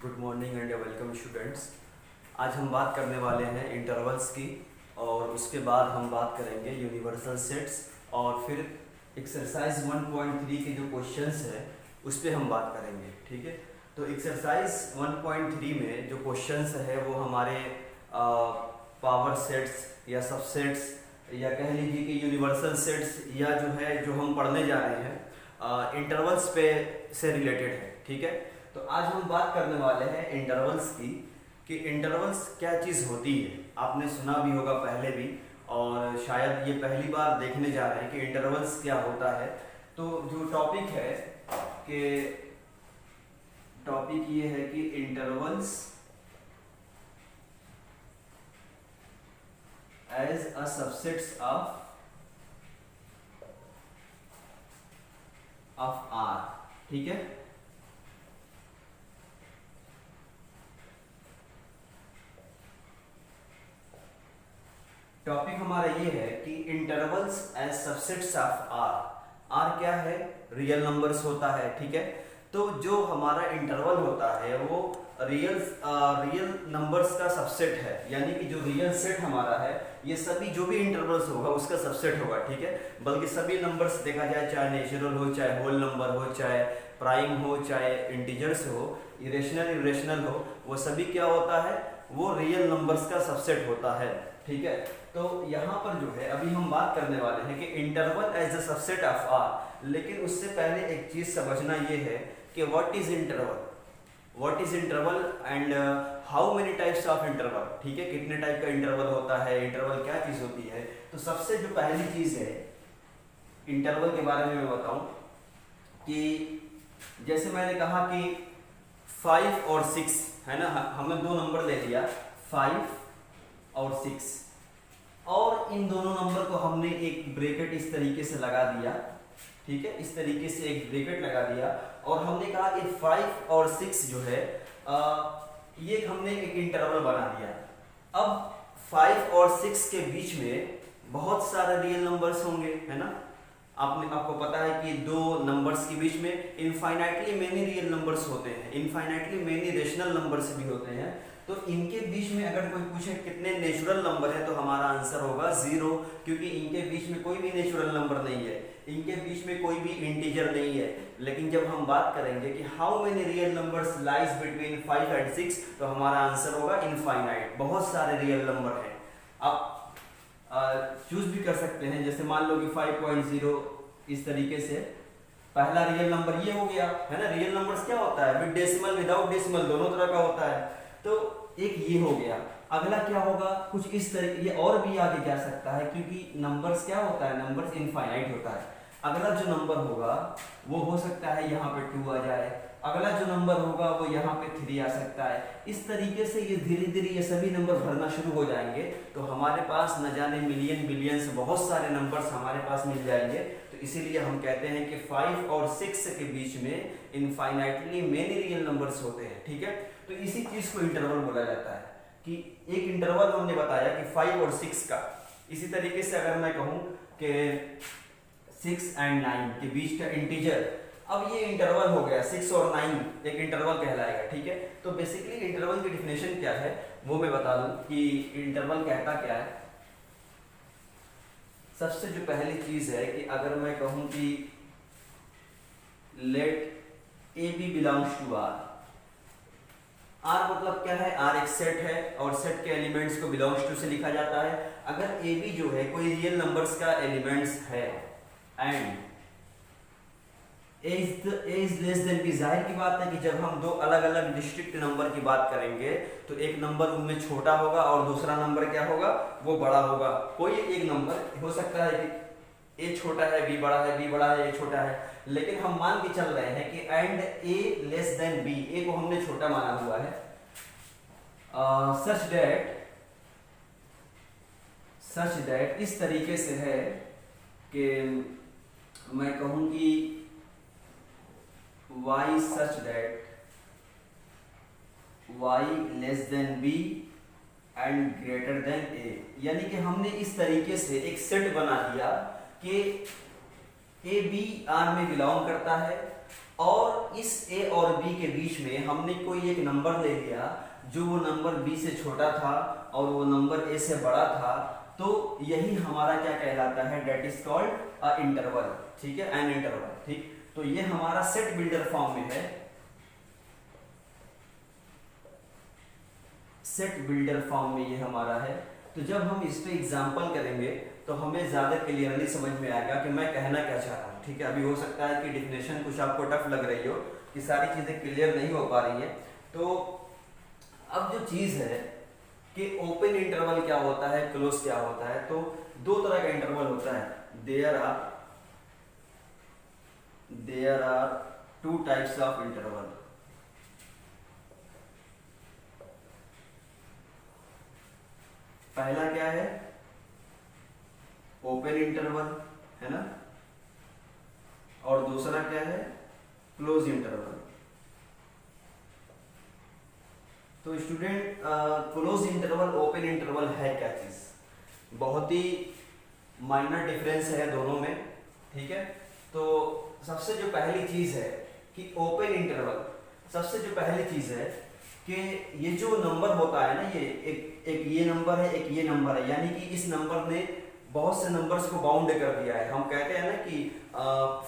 Good morning and welcome students. आज हम बात करने वाले हैं इंटरवल्स की और उसके बाद हम बात करेंगे यूनिवर्सल सेट्स और फिर एक्सरसाइज 1.3 के जो क्वेश्चंस हैं उस पर हम बात करेंगे। ठीक है, तो एक्सरसाइज 1.3 में जो क्वेश्चंस है वो हमारे पावर सेट्स या सबसेट्स या कह लीजिए कि यूनिवर्सल सेट्स या जो हम पढ़ने जा रहे हैं इंटरवल्स पे से रिलेटेड है। ठीक है, तो आज हम बात करने वाले हैं इंटरवल्स की कि इंटरवल्स क्या चीज़ होती है। आपने सुना भी होगा पहले भी और शायद ये पहली बार देखने जा रहे हैं कि इंटरवल्स क्या होता है। तो जो टॉपिक है कि टॉपिक ये है कि intervals as a subsets of R. ठीक है, टॉपिक हमारा ये है कि intervals as subsets of R. R क्या है? रियल नंबर्स होता है। ठीक है, तो जो हमारा इंटरवल होता है वो रियल नंबर्स का सबसेट है, यानी कि जो रियल सेट हमारा है ये सभी जो भी इंटरवल्स होगा उसका सबसेट होगा। ठीक है, बल्कि सभी नंबर्स देखा जाए, चाहे नेचुरल हो, चाहे होल नंबर हो, चाहे प्राइम हो, चाहे इंटीजर्स हो, इरेशनल हो, वो सभी क्या होता है? वो रियल नंबर्स का सबसेट होता है। ठीक है, तो यहाँ पर जो है अभी हम बात करने वाले हैं कि interval as a subset of R. लेकिन उससे पहले एक चीज समझना ये है कि what is interval and how many types of interval. ठीक है, कितने टाइप का इंटरवल होता है, इंटरवल क्या चीज होती है। तो सबसे जो पहली चीज है इंटरवल के बारे में मैं बताऊं कि जैसे मैंने कहा कि 5 और 6 है ना, हमने दो नंबर ले लिया 5 और 6 और इन दोनों नंबर को हमने एक ब्रैकेट इस तरीके से लगा दिया। ठीक है, इस तरीके से एक ब्रैकेट लगा दिया और हमने कहा कि 5 और 6 जो है ये हमने एक इंटरवल बना दिया। अब 5 और 6 के बीच में बहुत सारे रियल नंबर्स होंगे, है ना। आपको पता है कि दो नंबर्स के बीच में इनफाइनाइटली मेनी रियल नंबर्स होते हैं, इनफाइनाइटली मेनी रेशनल नंबर्स भी होते हैं। तो इनके बीच में अगर कोई पूछे कितने नेचुरल नंबर है तो हमारा आंसर होगा 0, क्योंकि इनके बीच में कोई भी नेचुरल नंबर नहीं है, इनके बीच में कोई भी इंटीजर नहीं है। लेकिन जब हम बात करेंगे कि how many real numbers lies between 5 and 6 तो हमारा आंसर होगा इनफाइनाइट, बहुत सारे रियल नंबर हैं। आप चूज भी कर सकते हैं, जैसे मान लो कि 5.0 इस तरीके से पहला रियल नंबर ये हो गया, है ना। रियल नंबर्स क्या होता है? विद डेसिमल विदाउट डेसिमल दोनों तरह का होता है। तो एक ये हो गया। अगला क्या होगा? कुछ इस तरीके, ये और भी आगे जा सकता है क्योंकि नंबर्स क्या होता है? नंबर्स इनफाइनाइट होता है। अगला जो नंबर होगा वो हो सकता है यहाँ पे 2 आ जाए, अगला जो नंबर होगा वो यहाँ पे 3 आ सकता है। इस तरीके से ये धीरे धीरे ये सभी नंबर भरना शुरू हो जाएंगे तो हमारे पास न जाने मिलियन बिलियंस बहुत सारे नंबर्स हमारे पास मिल जाएंगे। तो इसीलिए हम कहते हैं कि 5 और 6 के बीच में इनफाइनाइटली मेनी रियल नंबर्स होते हैं। ठीक है, तो इसी चीज को इंटरवल बोला जाता है कि एक इंटरवल हमने बताया कि 5 और 6 का। इसी तरीके से अगर मैं कहूं कि 6 एंड 9 के बीच का इंटीजर, अब ये इंटरवल हो गया, 6 और 9 एक इंटरवल कहलाएगा। ठीक है, तो बेसिकली इंटरवल की डिफिनेशन क्या है वो मैं बता दूं कि इंटरवल कहता क्या है। सबसे जो पहली चीज है कि अगर मैं कहूं कि let A B belongs to R. R मतलब क्या है? आर एक सेट है और सेट के एलिमेंट्स को बिलोंग्स टू से लिखा जाता है। अगर ए बी जो है कोई रियल नंबर्स का एलिमेंट्स है and A is less than B, जाहिर की बात है कि जब हम दो अलग अलग डिस्ट्रिक्ट नंबर की बात करेंगे तो एक नंबर उनमें छोटा होगा और दूसरा नंबर क्या होगा? वो बड़ा होगा। कोई एक नंबर हो सकता है कि ए छोटा है बी बड़ा है, बी बड़ा है ए छोटा है, लेकिन हम मान के चल रहे हैं कि and A less than B, A को हमने छोटा माना हुआ है, सच दैट इस तरीके से है कि मैं कहूं कि y such that y less than b and greater than a, यानी कि हमने इस तरीके से एक सेट बना दिया कि ए बी आर में बिलोंग करता है और इस ए और बी के बीच में हमने कोई एक नंबर ले लिया जो वो नंबर बी से छोटा था और वो नंबर ए से बड़ा था, तो यही हमारा क्या कहलाता है, that is called a interval. ठीक है, एन इंटरवल। ठीक, तो ये हमारा सेट बिल्डर फॉर्म में है, सेट बिल्डर फॉर्म में ये हमारा है। तो जब हम इस पे एग्जांपल करेंगे तो हमें ज्यादा क्लियरली समझ में आएगा कि मैं कहना क्या चाह रहा हूँ। ठीक है, अभी हो सकता है कि डिफिनेशन कुछ आपको टफ लग रही हो, कि सारी चीजें क्लियर नहीं हो पा रही है। तो अब जो चीज है कि ओपन इंटरवल क्या होता है, क्लोज क्या होता है, तो दो तरह का इंटरवल होता है। There are two types of interval. पहला क्या है, ओपन इंटरवल, है ना, और दूसरा क्या है, क्लोज इंटरवल। तो student, close interval open interval है क्या चीज, बहुत ही माइनर डिफरेंस है दोनों में। ठीक है, तो सबसे जो पहली चीज है कि ओपन इंटरवल, सबसे जो पहली चीज है कि ये जो नंबर होता है ना, ये एक ये नंबर है, एक ये नंबर है, यानी कि इस नंबर ने बहुत से नंबर्स को बाउंड कर दिया है। हम कहते हैं ना कि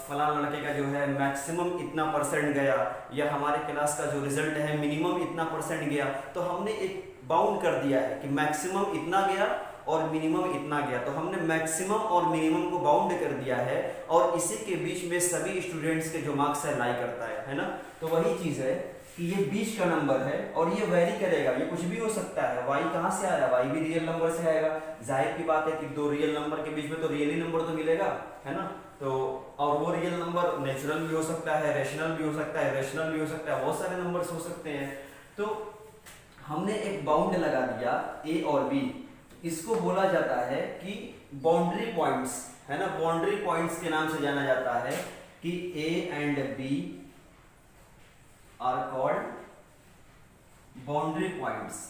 फलाना लड़के का जो है मैक्सिमम इतना परसेंट गया, या हमारे क्लास का जो रिजल्ट है मिनिमम इतना परसेंट गया, तो हमने एक बाउंड कर दिया है कि मैक्सिमम इतना गया और मिनिमम इतना गया। तो हमने मैक्सिमम और मिनिमम को बाउंड कर दिया है, और इसी के बीच में सभी स्टूडेंट्स के जो मार्क्स है लाई करता है ना। तो वही चीज है कि ये बीच का नंबर है और ये वेरी करेगा, ये कुछ भी हो सकता है। y कहाँ से आया, y भी रियल नंबर से आएगा। जाहिर की बात है कि दो रियल नंबर के बीच में तो रियली नंबर तो मिलेगा, है ना। तो और वो रियल नंबर नेचुरल भी हो सकता है, रैशनल भी हो सकता है, रेशनल भी हो सकता है, बहुत सारे नंबर्स हो सकते हैं। तो हमने एक बाउंड लगा दिया a और b, इसको बोला जाता है कि बाउंड्री पॉइंट्स, है ना। बाउंड्री पॉइंट्स के नाम से जाना जाता है कि a and b are called boundary points।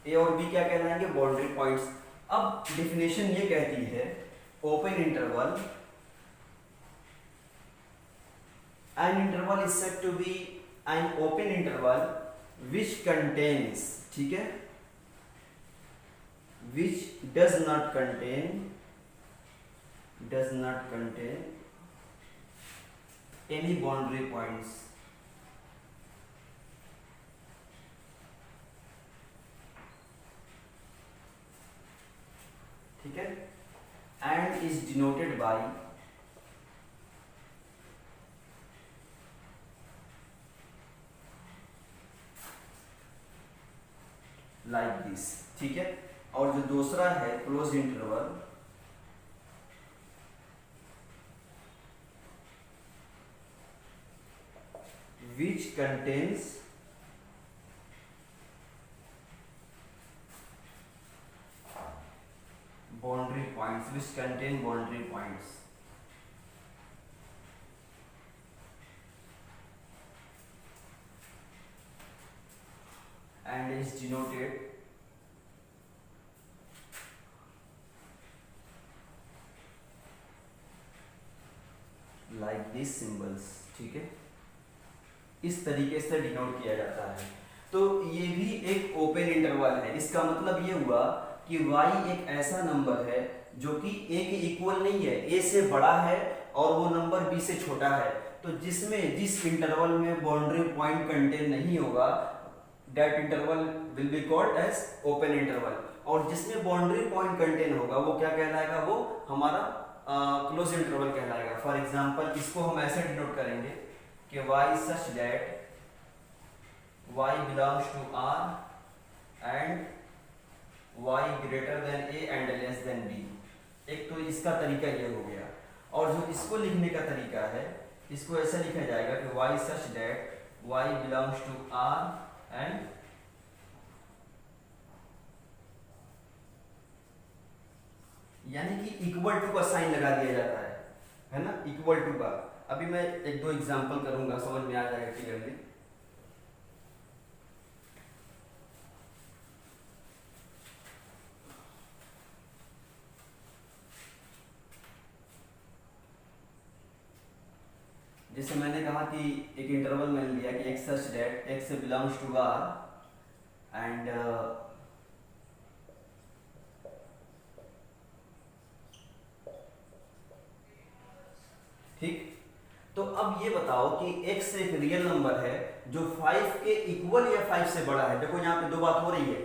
ए और बी क्या कहलाएंगे, बाउंड्री पॉइंट्स। अब डिफिनेशन ये कहती है, open interval, an interval is said to be an open interval which contains, ठीक है, which does not contain any boundary points। ठीक है, and is denoted by like this। ठीक है, और जो दूसरा है close interval, which contains boundary points, which contain boundary points। and is denoted like these symbols। ठीक है, इस तरीके से डिनोट किया जाता है। तो ये भी एक ओपन इंटरवल है। इसका मतलब ये हुआ कि y एक ऐसा नंबर है जो कि a के इक्वल नहीं है, a से बड़ा है और वो नंबर b से छोटा है। तो जिस इंटरवल में बाउंड्री पॉइंट कंटेन नहीं होगा, that interval will be called as open interval. और जिसमें बाउंड्री पॉइंट कंटेन होगा वो क्या कहलाएगा, वो हमारा क्लोज इंटरवल कहलाएगा। फॉर एग्जांपल इसको हम ऐसे डिनोट करेंगे कि y such that y belongs to R and y greater than a and less than b। एक तो इसका तरीका ये हो गया, और जो इसको लिखने का तरीका है, इसको ऐसा लिखा जाएगा कि y such that y belongs to R and यानी कि इक्वल टू का साइन लगा दिया जाता है ना, इक्वल टू का। अभी मैं एक दो एग्जांपल करूंगा, समझ में आ जाएगा क्लियरली। जैसे मैंने कहा कि एक इंटरवल मैंने लिया कि x such that x belongs to R and ठीक। तो अब ये बताओ कि x एक रियल नंबर है जो 5 के इक्वल या 5 से बड़ा है। देखो यहाँ पे दो बात हो रही है,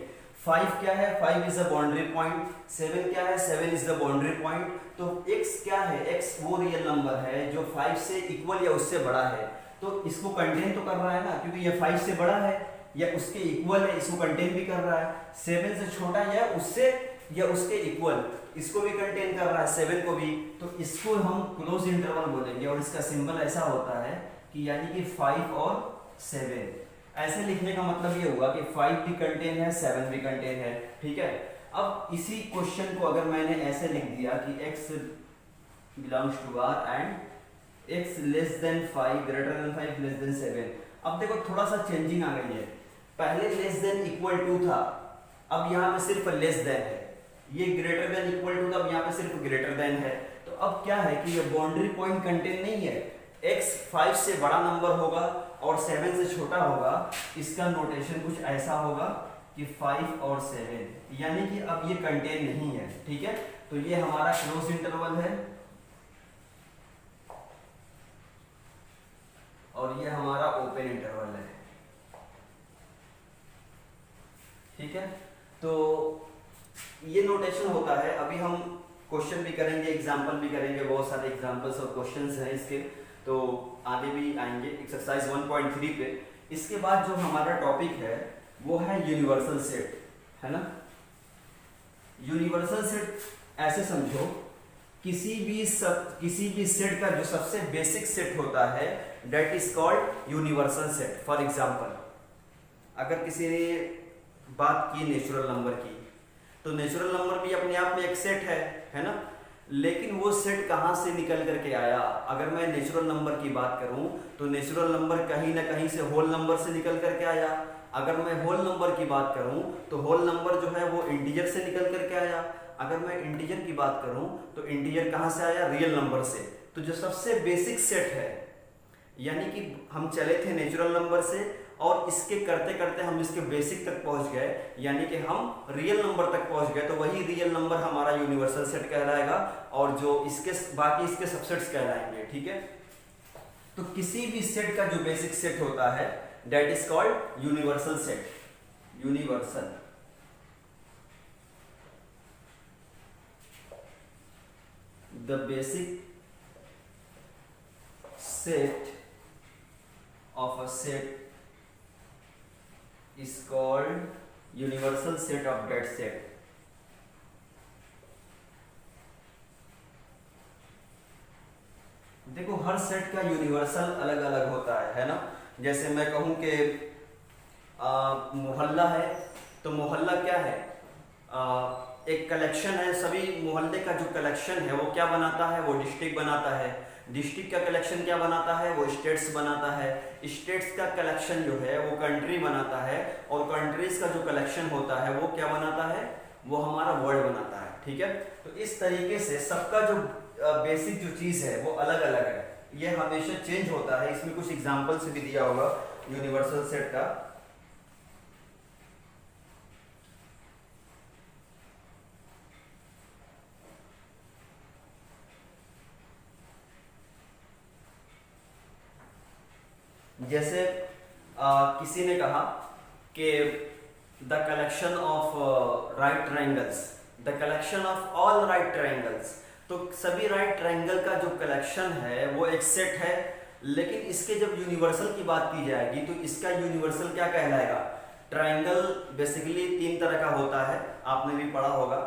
5 क्या है, 5 इज द बाउंड्री पॉइंट, 7 क्या है, 7 इज द बाउंड्री पॉइंट। तो x क्या है, x वो रियल नंबर है जो 5 से इक्वल या उससे बड़ा है। तो इसको कंटेन तो कर रहा है ना, क्योंकि ये 5 से बड़ा है या उसके इक्वल है, इसको कंटेन भी कर रहा है। 7 से छोटा या उससे या उसके इक्वल, इसको भी कंटेन कर रहा है, 7 को भी। तो इसको हम क्लोज इंटरवल बोलेंगे और इसका सिंबल ऐसा होता है कि यानी कि 5 और 7। ऐसे लिखने का मतलब ये हुआ कि 5 भी कंटेन है, 7 भी कंटेन है, ठीक है। अब इसी क्वेश्चन को अगर मैंने ऐसे लिख दिया कि x belongs to R and x less than 5 greater than 5 less than 7। अब देखो थोड़ा सा चेंजिंग आ गई है, पहले लेस देन इक्वल टू था, अब यहाँ पे सिर्फ लेस देन है। ये ग्रेटर देन इक्वल टू था, अब यहाँ पे सिर्फ ग्रेटर देन है। तो अब क्या है कि ये बाउंड्री पॉइंट कंटेन नहीं है, x 5 से बड़ा नंबर होगा और 7 से छोटा होगा। इसका नोटेशन कुछ ऐसा होगा कि 5 और 7, यानी कि अब ये कंटेन नहीं है, ठीक है। तो ये हमारा क्लोज इंटरवल है और ये हमारा ओपन इंटरवल है, ठीक है। तो ये नोटेशन होता है। अभी हम क्वेश्चन भी करेंगे, एग्जाम्पल भी करेंगे, बहुत सारे एग्जाम्पल्स और क्वेश्चंस हैं इसके, तो आगे भी आएंगे एक्सरसाइज 1.3 पे। इसके बाद जो हमारा टॉपिक है वो है यूनिवर्सल सेट, है ना। यूनिवर्सल सेट ऐसे समझो, किसी भी सेट का जो सबसे बेसिक सेट होता है that is called universal set. For example, अगर किसी ने बात की नेचुरल नंबर की, तो नेचुरल नंबर भी अपने आप में एक सेट है ना। लेकिन वो सेट कहाँ से निकल करके आया? अगर मैं नेचुरल नंबर की बात करूं तो नेचुरल नंबर कहीं ना कहीं से होल नंबर से निकल करके आया। अगर मैं होल नंबर की बात करूं तो होल नंबर जो है वो इंटीजर से निकल करके आया। अगर मैं इंटीजर की बात करूं तो इंटीजर कहाँ से आया? रियल नंबर से। तो जो सबसे बेसिक सेट है, यानी कि हम चले थे नेचुरल नंबर से और इसके करते करते हम इसके बेसिक तक पहुंच गए, यानी कि हम रियल नंबर तक पहुंच गए। तो वही रियल नंबर हमारा यूनिवर्सल सेट कहलाएगा और जो इसके बाकी इसके सबसेट्स कहलाएंगे, ठीक है। तो किसी भी सेट का जो बेसिक सेट होता है that is called universal set. Universal the basic set of a set is called universal set of that set। देखो हर सेट का यूनिवर्सल अलग अलग होता है ना। जैसे मैं कहूं कि मोहल्ला है, तो मोहल्ला क्या है? एक कलेक्शन है, सभी मोहल्ले का जो कलेक्शन है वो क्या बनाता है? वो डिस्ट्रिक्ट बनाता है। डिस्ट्रिक्ट का कलेक्शन क्या बनाता है? वो स्टेट्स बनाता है। स्टेट्स का कलेक्शन जो है वो कंट्री बनाता है और कंट्रीज का जो कलेक्शन होता है वो क्या बनाता है? वो हमारा वर्ल्ड बनाता है, ठीक है। तो इस तरीके से सबका जो बेसिक जो चीज है वो अलग अलग है, ये हमेशा चेंज होता है। इसमें कुछ एग्जाम्पल्स भी दिया होगा यूनिवर्सल सेट का। जैसे किसी ने कहा कि the collection of right triangles, the collection of all right triangles. तो सभी राइट ट्रायंगल का जो कलेक्शन है वो एक सेट है। लेकिन इसके जब यूनिवर्सल की बात की जाएगी तो इसका यूनिवर्सल क्या कहलाएगा? ट्रायंगल बेसिकली 3 तरह का होता है, आपने भी पढ़ा होगा।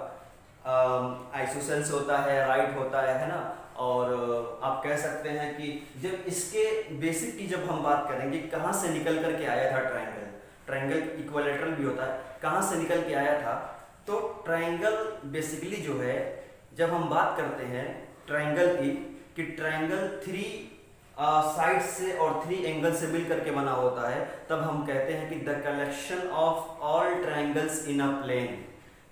आइसोसेल्स होता है, राइट होता है ना। और आप कह सकते हैं कि जब इसके बेसिक की जब हम बात करेंगे कहाँ से निकल करके आया था ट्रायंगल, ट्रायंगल इक्विलैटरल भी होता है, कहाँ से निकल के आया था? तो ट्रायंगल बेसिकली जो है, जब हम बात करते हैं ट्रायंगल की कि ट्रायंगल 3 साइड से और 3 एंगल से मिल करके बना होता है, तब हम कहते हैं कि the collection of all triangles in a plane,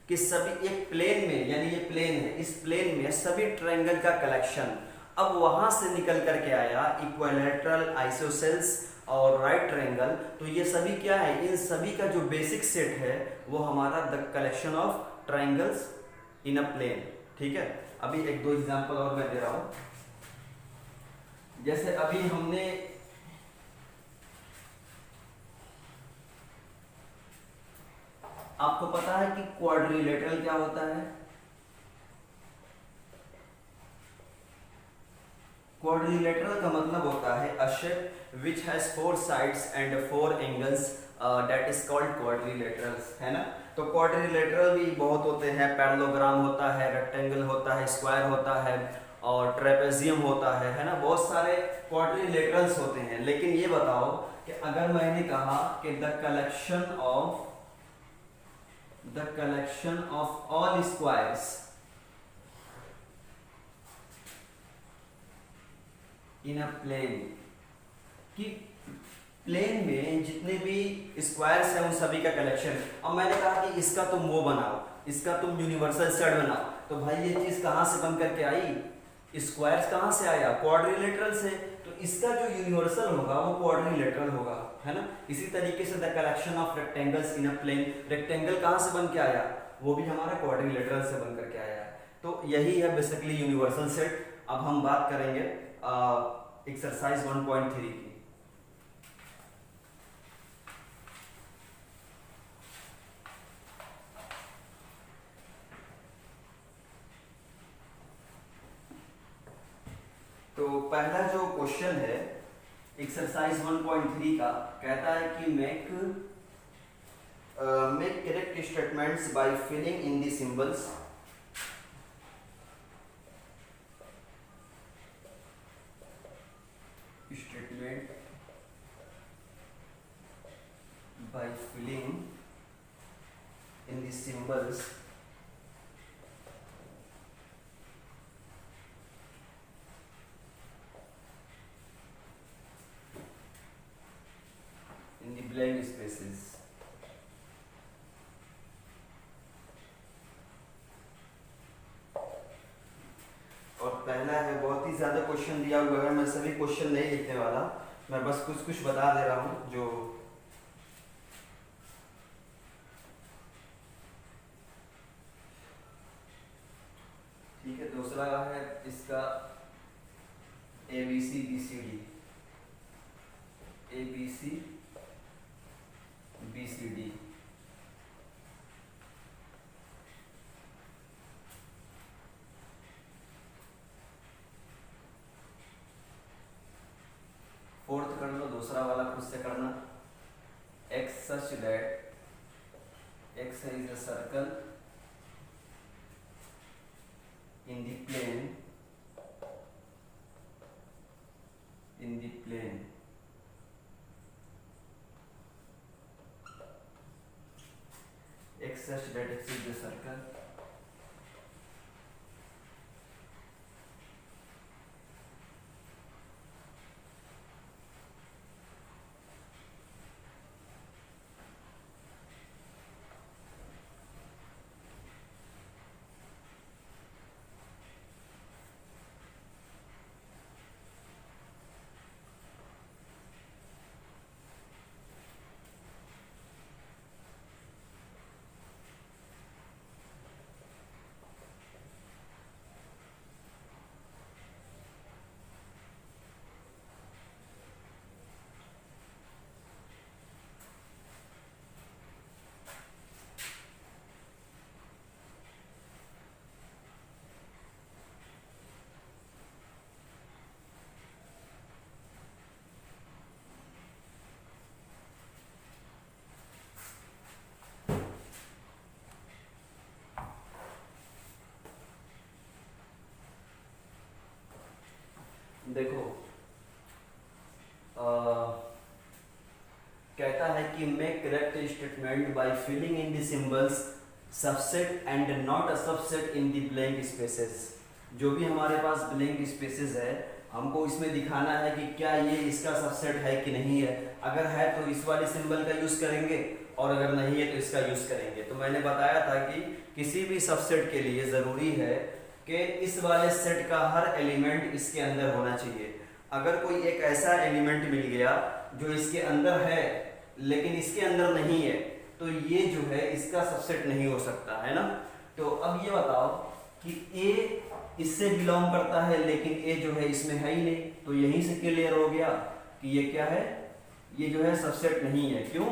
कि सभी एक प्लेन में, यानी ये प्लेन है, इस प्लेन में सभी ट्रायंगल का कलेक्शन। अब वहां से निकल करके आया इक्विलैटरल, आइसोसेल्स और राइट ट्रायंगल। तो ये सभी क्या है, इन सभी का जो बेसिक सेट है वो हमारा the collection of triangles in a plane. ठीक है, अभी एक दो एग्जांपल और मैं दे रहा हूं। जैसे अभी हमने आपको पता है कि क्वाड्रिलेटरल क्या होता है? क्वाड्रिलेटरल का मतलब होता है अ shape which has 4 sides and 4 angles, that is called quadrilaterals, है ना। तो क्वाड्रिलेटरल भी बहुत होते हैं, पैरेललोग्राम होता है, रेक्टेंगल होता है, स्क्वायर होता है और ट्रेपेजियम होता है ना। बहुत सारे क्वाड्रिलेटरल्स होते हैं। लेकिन ये बताओ कि अगर मैंने कहा कि the collection of all squares in a plane, कि प्लेन में जितने भी स्क्वायर्स हैं उन सभी का कलेक्शन। अब मैंने कहा कि इसका तुम वो बनाओ, इसका तुम यूनिवर्सल सेट बनाओ, तो भाई ये चीज कहां से बन करके आई? स्क्वायर्स कहां से आया? क्वाड्रिलेटरल से। तो इसका जो यूनिवर्सल होगा वो क्वाड्रिलेटरल होगा, है ना। इसी तरीके से the collection of rectangles in a plane, rectangle कहां से बन के आया? वो भी हमारा क्वाड्रिलेटरल से बन करके आया है। तो यही है बेसिकली यूनिवर्सल सेट। अब हम बात करेंगे एक्सरसाइज 1.3 की। तो पहला जो क्वेश्चन है एक्सरसाइज 1.3 का, कहता है कि make correct statements by filling in the symbols. Statement by filling in the symbols in the blank spaces। और पहला है, बहुत ही ज्यादा क्वेश्चन दिया हुआ है, मैं सभी क्वेश्चन नहीं लिखने वाला, मैं बस कुछ कुछ बता दे रहा हूं जो ठीक है। दूसरा है इसका ABC BCD, ABC BCD। Fourth कर लो, दूसरा वाला खुद से करना। X such that X is a circle in the plane X such that X is a circle देखो कहता है कि make correct statement by filling in the symbols subset and not a subset in the blank spaces. जो भी हमारे पास blank spaces है हमको इसमें दिखाना है कि क्या ये इसका सबसेट है कि नहीं है। अगर है तो इस वाले सिंबल का यूज करेंगे और अगर नहीं है तो इसका यूज करेंगे। तो मैंने बताया था कि किसी भी सबसेट के लिए जरूरी है कि इस वाले सेट का हर एलिमेंट इसके अंदर होना चाहिए। अगर कोई एक ऐसा एलिमेंट मिल गया जो इसके अंदर है लेकिन इसके अंदर नहीं है, तो ये जो है इसका सबसेट नहीं हो सकता है ना। तो अब ये बताओ कि ए इससे बिलोंग करता है लेकिन ए जो है इसमें है ही नहीं, तो यहीं से क्लियर हो गया कि ये क्या है, ये जो है सबसेट नहीं है। क्यों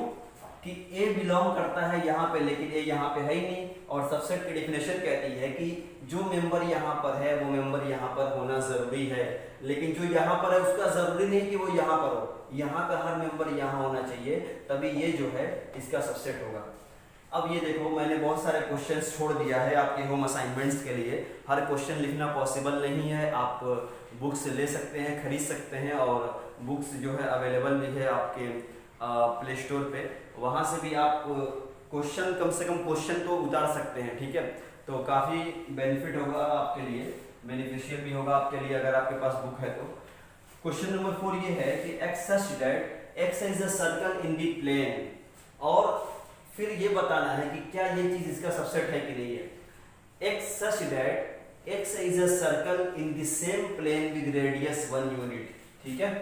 कि ए बिलोंग करता है यहाँ पे लेकिन ए यहाँ पे है ही नहीं, और सबसेट की डेफिनेशन कहती है कि जो मेंबर यहाँ पर है वो मेंबर यहाँ पर होना जरूरी है, लेकिन जो यहाँ पर है उसका जरूरी नहीं कि वो यहाँ पर हो, यहाँ का हर मेंबर यहाँ होना चाहिए, तभी ये जो है इसका सबसेट होगा। अब ये देखो मैंने बहुत सारे क्वेश्चंस छोड़ दिया है आपके होम असाइनमेंट्स के लिए। हर क्वेश्चन लिखना पॉसिबल नहीं है, आप बुक्स ले सकते हैं, खरीद सकते हैं, और बुक्स जो है अवेलेबल भी है आपके प्ले स्टोर पे, वहाँ से भी आप क्वेश्चन कम से कम क्वेश्चन तो उतार सकते हैं। ठीक है, तो काफ़ी बेनिफिट होगा आपके लिए, बेनिफिशियल भी होगा आपके लिए अगर आपके पास बुक है तो। क्वेश्चन नंबर 4 ये है कि X such that X is a circle in the plane, और फिर ये बताना है कि क्या ये चीज इसका सबसेट है कि नहीं है। X such that X is a circle in the same plane with radius 1 unit. ठीक है,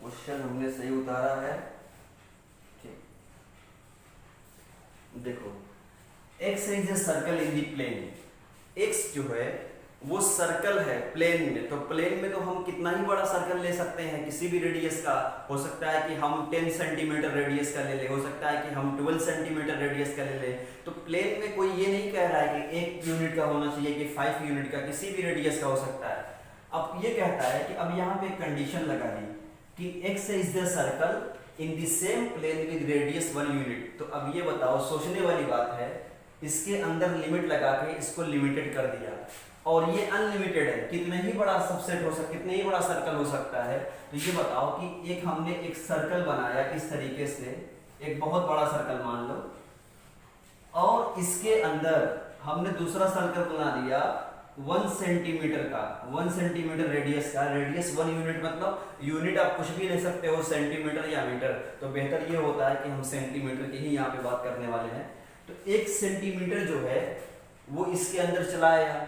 क्वेश्चन हमने सही उतारा है। ठीक, देखो X is a circle in the plane, X जो है वो सर्कल है प्लेन में, तो प्लेन में तो हम कितना ही बड़ा सर्कल ले सकते हैं, किसी भी रेडियस का। हो सकता है कि हम 10 सेंटीमीटर रेडियस का ले ले, हो सकता है कि हम 12 सेंटीमीटर रेडियस का ले ले। तो प्लेन में कोई ये नहीं कह रहा है कि 1 यूनिट का होना चाहिए कि 5 यूनिट का, किसी भी रेडियस का हो सकता है। अब ये कहता है कि अब यहाँ पे कंडीशन लगा दी कि X is the circle in the same plane with radius 1 unit. तो अब ये बताओ, सोचने वाली बात है, इसके अंदर लिमिट लगा के इसको लिमिटेड कर दिया, और ये अनलिमिटेड है, कितने ही बड़ा सबसेट हो सकता, कितने ही बड़ा सर्कल हो सकता है। तो ये बताओ कि एक हमने एक सर्कल बनाया इस तरीके से, एक बहुत बड़ा सर्कल मान लो, और इसके अंदर हमने दूसरा सर्कल बना दिया 1 सेंटीमीटर का, 1 सेंटीमीटर रेडियस का, रेडियस 1 यूनिट, मतलब यूनिट आप कुछ भी ले सकते हो, सेंटीमीटर या मीटर, तो बेहतर ये होता है कि हम सेंटीमीटर की ही यहाँ पे बात करने वाले हैं। तो 1 सेंटीमीटर जो है वो इसके अंदर चला आया,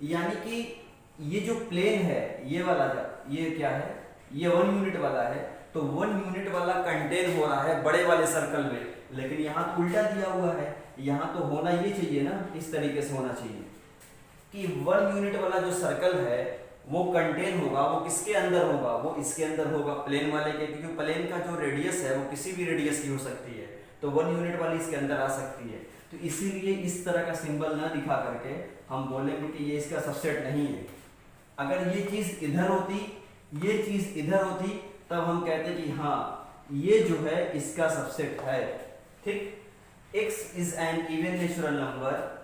यानी कि ये जो प्लेन है ये वाला, ये क्या है, ये 1 यूनिट वाला है, तो 1 यूनिट वाला कंटेन हो रहा है बड़े वाले सर्कल में, लेकिन यहाँ तो उल्टा दिया हुआ है, यहाँ तो होना ये चाहिए ना, इस तरीके से होना चाहिए कि 1 यूनिट वाला जो सर्कल है वो कंटेन होगा, वो किसके अंदर होगा, वो इसके अंदर होगा, प्लेन वाले के, क्योंकि प्लेन का जो रेडियस है वो किसी भी रेडियस की हो सकती है, तो 1 यूनिट वाली इसके अंदर आ सकती है। तो इसीलिए इस तरह का सिंबल ना दिखा करके हम बोलेंगे कि ये इसका सबसेट नहीं है। अगर ये चीज इधर होती, ये चीज इधर होती, तब हम कहते कि हाँ ये जो है इसका सबसेट है। ठीक, x is an even natural number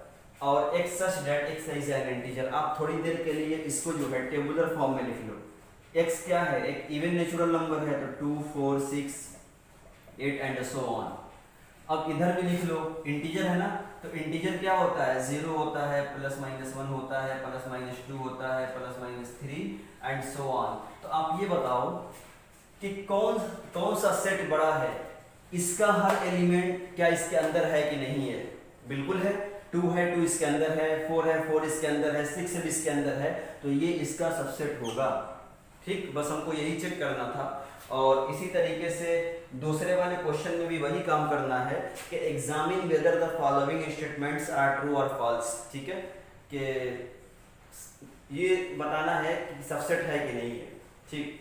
और x such that x is an integer. आप थोड़ी देर के लिए इसको जो है टेबुलर फॉर्म में लिख लो। x क्या है, एक इवन नेचुरल नंबर है, तो 2 4 6 8 एंड सो ऑन। अब इधर भी लिख लो, इंटीजर है ना, तो इंटीजर क्या होता है, 0 होता है, +-1 होता है, +-2 होता है, +-3 एंड सो ऑन। तो आप ये बताओ कि कौन सा सेट बड़ा है, इसका हर एलिमेंट क्या इसके अंदर है कि नहीं है। बिल्कुल है, 2 है, 2 इसके अंदर है, 4 है, 4 इसके अंदर है, 6 भी इसके अंदर है, तो ये इसका सबसेट होगा। ठीक, बस हमको यही चेक करना था। और इसी तरीके से दूसरे वाले क्वेश्चन में भी वही काम करना है कि examine whether the following statements are true और फॉल्स। ठीक है, कि ये बताना है कि सबसेट है कि नहीं है। ठीक।